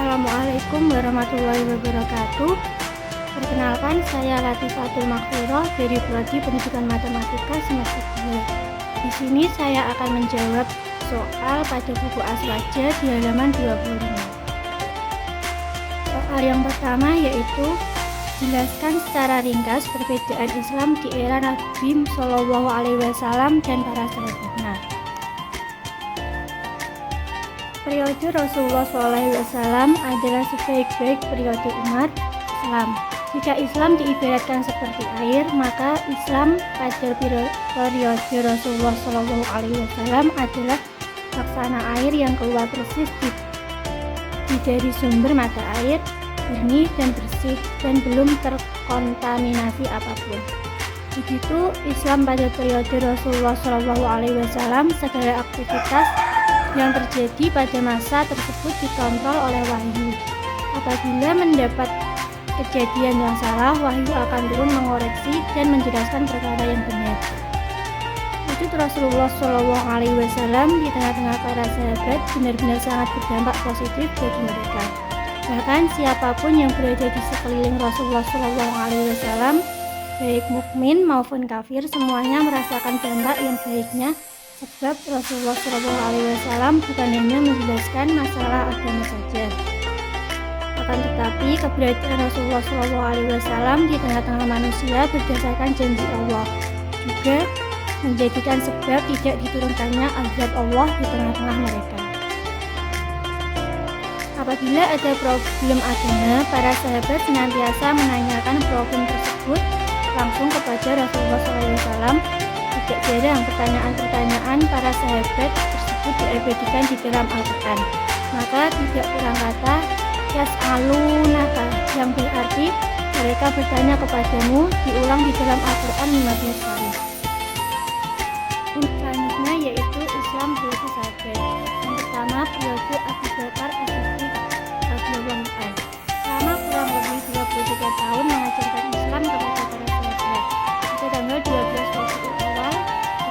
Assalamualaikum warahmatullahi wabarakatuh. Perkenalkan, saya Latifatul Maghfirah dari Prodi Pendidikan Matematika semester 2. Di sini saya akan menjawab soal pada buku Aswaja di halaman 25. Soal yang pertama yaitu jelaskan secara ringkas perbedaan Islam di era Nabi Shallallahu Alaihi Wasallam dan para sahabatnya. Periode Rasulullah SAW adalah sebaik-baik periode umat Islam. Jika Islam diibaratkan seperti air, maka Islam pada periode Rasulullah SAW adalah laksana air yang keluar persis dari sumber mata air, jernih dan bersih dan belum terkontaminasi apapun. Begitu Islam pada periode Rasulullah SAW, segala aktivitas yang terjadi pada masa tersebut dikontrol oleh wahyu. Apabila mendapat kejadian yang salah, wahyu akan turun mengoreksi dan menjelaskan perkara yang benar. Wujud Rasulullah SAW di tengah-tengah para sahabat benar-benar sangat berdampak positif bagi mereka. Bahkan siapapun yang berada di sekeliling Rasulullah SAW, baik mukmin maupun kafir, semuanya merasakan dampak yang baiknya. Sebab Rasulullah SAW bukan hanya menjelaskan masalah agama saja, akan tetapi keberadaan Rasulullah SAW di tengah-tengah manusia berdasarkan janji Allah juga menjadikan sebab tidak diturunkannya azab Allah di tengah-tengah mereka. Apabila ada problem agama, para sahabat senantiasa menanyakan problem tersebut langsung kepada Rasulullah SAW. Tidak jarang pertanyaan-pertanyaan para sahabat tersebut diabadikan di dalam Al-Quran. Maka tidak kurang kata yas'alunaka, yang berarti mereka bertanya kepadamu, diulang di dalam Al-Quran 15 kali. Selanjutnya yaitu Islam periode sahabat. Yang pertama, periode Abu Bakar As-Siddiq radhiyallahu anhu. Selama kurang lebih 23 tahun mengajarkan Islam kepada para sahabat. Pada tanggal 12 Rabiul Awal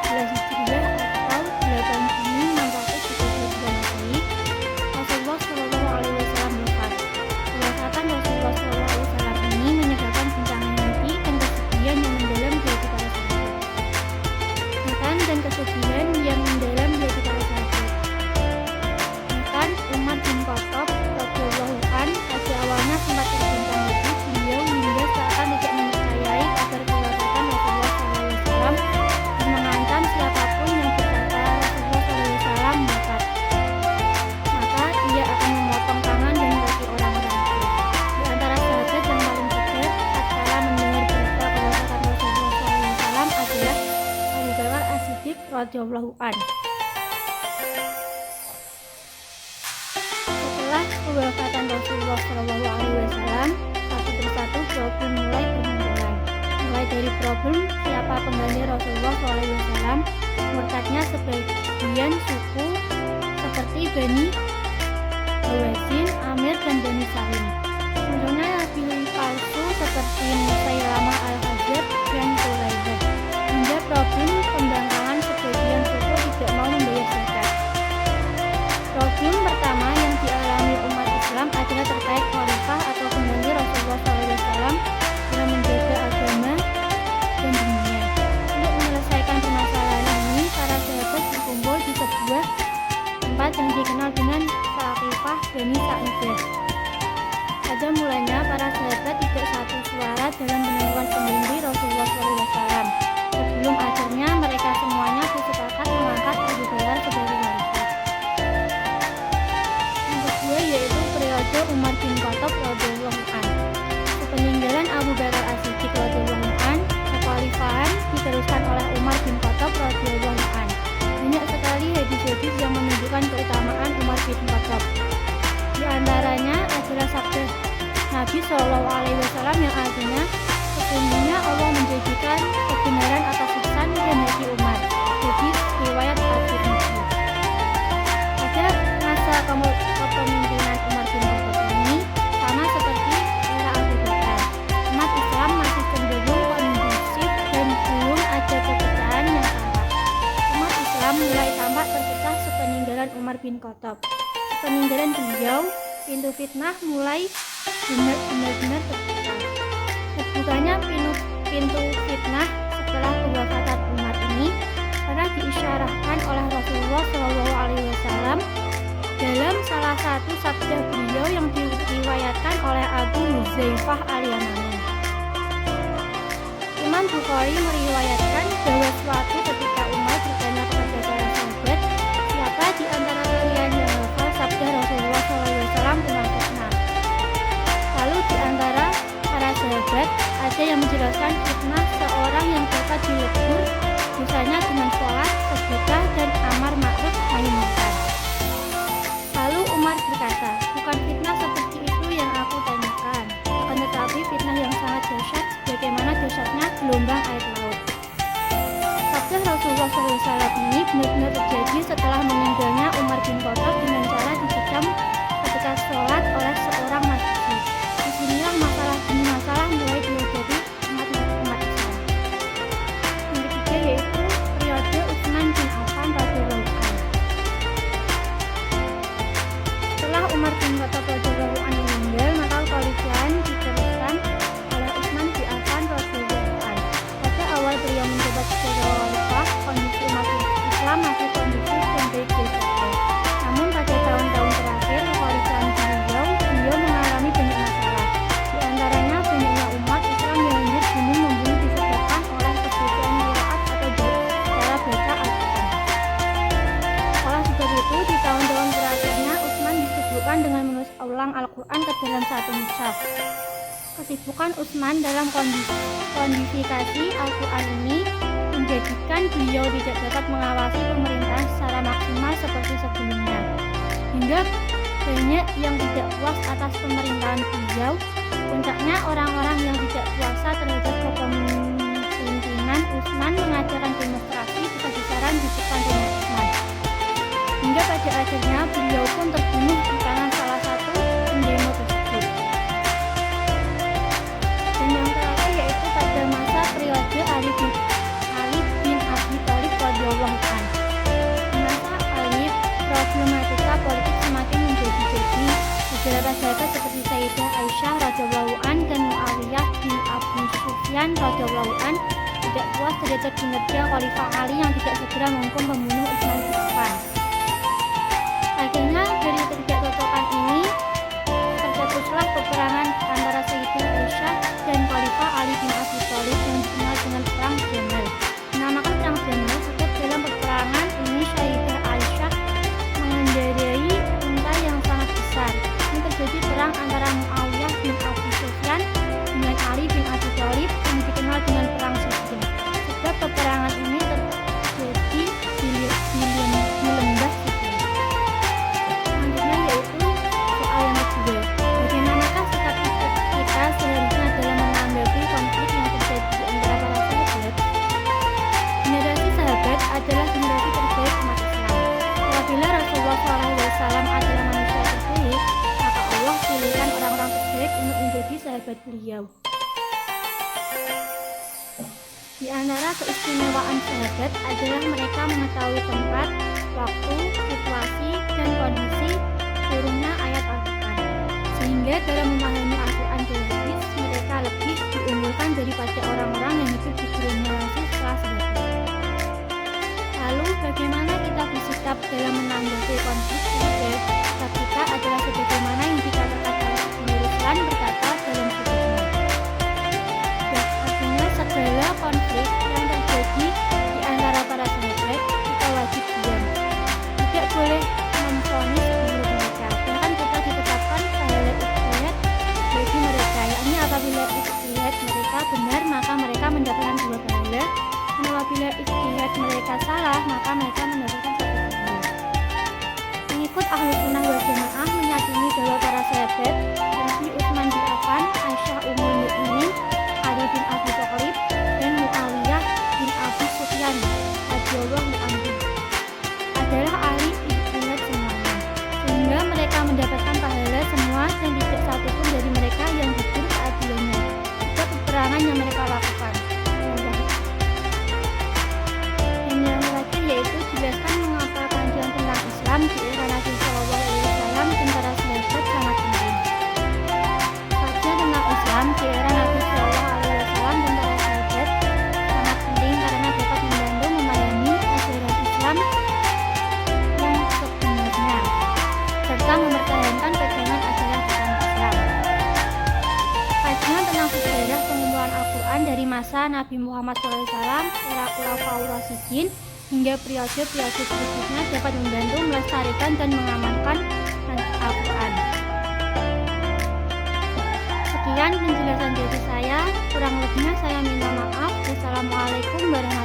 11 Hijriah atau 8 Juni 632 Masehi, Rasulullah Shallallahu Alaihi Wasallam wafat. Kewafatan Rasulullah Shallallahu Alaihi Wasallam ini menyebabkan guncangan hati dan kesedihan yang mendalam di hati para sahabat. Bahkan dan kesedihan yang mendalam di hati para sahabat. Bahkan Umar bin Khattab radhiyallahu anhu pada awalnya sempat terguncang hati beliau hingga seakan tidak mempercayai kabar kewafatan Rasulullah SAW dan mengancam siapapun yang berkata Rasulullah SAW wafat, maka ia akan memotong tangan dan kaki orang-orang itu. Di antara sahabat yang paling tegar tatkala mendengar berita kewafatan Rasulullah SAW adalah Abu Bakar As-Siddiq radhiyallahu anhu. Setelah kewafatan Rasulullah SAW, satu persatu problem mulai bermunculan. Mulai dari problem siapa pengganti Rasulullah SAW, murtadnya sebagian suku seperti Bani Hawazin, Amir, dan Bani Salim. Munculnya nabi palsu seperti Musailamah al-Kadzdzab dan Quraisyah. Hingga problem pembangkangan sebagian suku tidak mau membayar zakat. Problem pertama yang dialami umat Islam adalah terkait khalifah atau pengganti Rasulullah SAW dalam menjaga agama dan dunia. Untuk menyelesaikan permasalahan ini, para sahabat berkumpul di sebuah tempat yang dikenal dengan Saqifah Bani Sa'idah. Pada mulanya, para sahabat tidak satu suara dalam menentukan pengganti Rasulullah SAW. Sebelum akhirnya mereka semuanya bersepakat mengangkat Abu Bakar sebagai khalifah. Yang kedua yaitu periode Umar bin Khattab radhiyallahu anhu. Sepeninggalan Abu Bakar As-Siddiq radhiyallahu anhu, kekhalifahan diteruskan oleh Umar bin Khattab radhiyallahu anhu. Banyak sekali hadis-hadis yang menunjukkan keutamaan Umar bin Khattab. Di antaranya adalah sabda Nabi Shallallahu Alaihi Wasallam yang artinya, sesungguhnya Allah menjadikan kebenaran atas lisan dan hati Umar. Jadi riwayat At-Tirmidzi. Pada masa kepemimpinan Umar bin Khattab ini sama seperti era Abu Bakar, umat Islam masih cenderung kondusif dan belum ada perpecahan yang tampak. Umat Islam mulai tampak terpecah sepeninggalan Umar bin Khattab. Peninggalan beliau, pintu fitnah mulai benar-benar terbuka. Terbukanya pintu fitnah setelah kewafatan Umar ini karena diisyarahkan oleh Rasulullah SAW dalam salah satu sabda beliau yang diriwayatkan oleh Abu Huzaifah al-Yamani. Imam Bukhari meriwayatkan bahwa suatu ketika Umar bertanya kepada para sahabat, siapa di antara kalian yang hafal sabda Rasulullah SAW tentang fitnah? Lalu di antara para sahabat ada yang menjelaskan fitnah seorang yang dapat dilebur dosanya dengan sholat, sedekah, dan amar ma'ruf nahi munkar. Lalu Umar berkata, bukan fitnah seperti itu yang aku tanyakan, akan tetapi fitnah yang sangat dahsyat bagaimana dahsyatnya gelombang air laut. Sabda Rasulullah SAW ini benar-benar terjadi setelah meninggalnya Umar bin Khattab dengan cara dikecam ketika sholat oleh seorang majusi. Disinilah masalah demi masalah mulai dihadapi umat Islam. Yang ketiga yaitu periode Utsman bin Affan radhiyallahu anhu. Setelah Umar bin Khattab radhiyallahu anhu meninggal, maka kekhalifahan diteruskan oleh Utsman bin Affan radhiyallahu anhu. Pada awal beliau menjabat sebagai khalifah, kondisi umat Islam masih kondusif dan baik-baik saja. Namun pada tahun-tahun terakhir kekhalifahan beliau mengalami banyak masalah. Di antaranya banyaknya umat Islam yang lanjut bunuh-membunuh disebabkan oleh kebutuhan qiraat atau cara baca Al-Quran. Oleh sebab itu, di tahun-tahun terakhirnya Utsman disibukkan dengan menulis ulang Al-Quran ke dalam satu mushaf. Kesibukan Utsman dalam kodifikasi Al-Quran ini menjadikan beliau tidak dapat mengawasi pemerintahan secara maksimal seperti sebelumnya. Hingga banyak yang tidak puas atas pemerintahan beliau. Puncaknya orang-orang yang tidak puasa terhadap kepemimpinan Utsman mengajarkan demonstrasi besar-besaran di depan rumah Utsman. Hingga pada akhirnya beliau pun terbunuh di tangan salah satu pendemo tersebut. Dan yang terakhir yaitu pada masa periode Ali bin Abi Thalib radhiyallahu anhu. Di masa Ali, problematika politik semakin menjadi-jadi. Beberapa sahabat seperti Sayyidah Aisyah radhiyallahu anha dan Muawiyah bin Abu Sufyan radhiyallahu anhu tidak puas terhadap kinerja Khalifah Ali yang tidak segera menghukum pembunuh Utsman bin Affan. Akhirnya dari ketidakcocokan ini tercetuslah peperangan antara Sayyidah Aisyah dan Khalifah Ali bin Abi Thalib yang dikenal dengan Perang Jamal. Dinamakan Perang Jamal sebab dalam peperangan ini Sayyidah Aisyah mengendarai unta yang sangat besar. Ini terjadi perang antara Muawiyah bin Abu Sufyan dengan Ali bin Abi Thalib yang dikenal dengan Perang Siffin. Sebab peperangan ini terjadi di lembah Siffin. Selanjutnya yaitu soal yang kedua, bagaimanakah sikap kita seharusnya dalam menanggapi konflik yang terjadi di antara para sahabat? Generasi sahabat adalah generasi terbaik umat Islam. Apabila Rasulullah SAW adalah manusia terbaik, maka Allah pilihkan orang-orang terbaik untuk menjadi sahabat beliau. Di antara keistimewaan sahabat adalah mereka mengetahui tempat, waktu, situasi, dan kondisi turunnya ayat Al-Quran. Sehingga dalam memahami Al-Quran dan hadis, mereka lebih diunggulkan daripada orang-orang yang hidup di generasi setelah sahabat. Lalu bagaimana kita bersikap dalam menanggapi konflik sahabat? Sikap kita adalah sebagaimana yang dikatakan oleh Ibnu Ruslan berkata dalam bukunya. Dan artinya segala konflik yang terjadi di antara para sahabat kita wajib diam. Tidak boleh memvonis buruk mereka. Bahkan kita ditetapkan pahala ijtihad bagi mereka. Yakni apabila ijtihad mereka benar maka mereka mendapatkan 2 pahala. Dan apabila ijtihad mereka salah maka mereka mendapatkan 1 pahala. Pengikut Ahlus Sunnah wal Jamaah meyakini bahwa para sahabat seperti Utsman bin Affan, Aisyah Ummul Mukminin, Ali bin Abi Thalib, dan Muawiyah bin Abu Sufyan radhiyallahu anhu adalah ahli ijtihad semuanya, sehingga mereka mendapatkan pahala semua dan tidak satupun dari mereka yang gugur keadilannya sebab peperangan yang mereka lakukan. Dan yang terakhir yaitu jelaskan mengapa panjang tentang Islam di era Nabi SAW dan para sahabat sangat masa Nabi Muhammad SAW, era Khulafaur Rasyidin, hingga periode-periode berikutnya dapat membantu melestarikan dan mengamankan Al-Quran. Sekian penjelasan dari saya, kurang lebihnya saya minta maaf. Wassalamualaikum warahmatullahi wabarakatuh.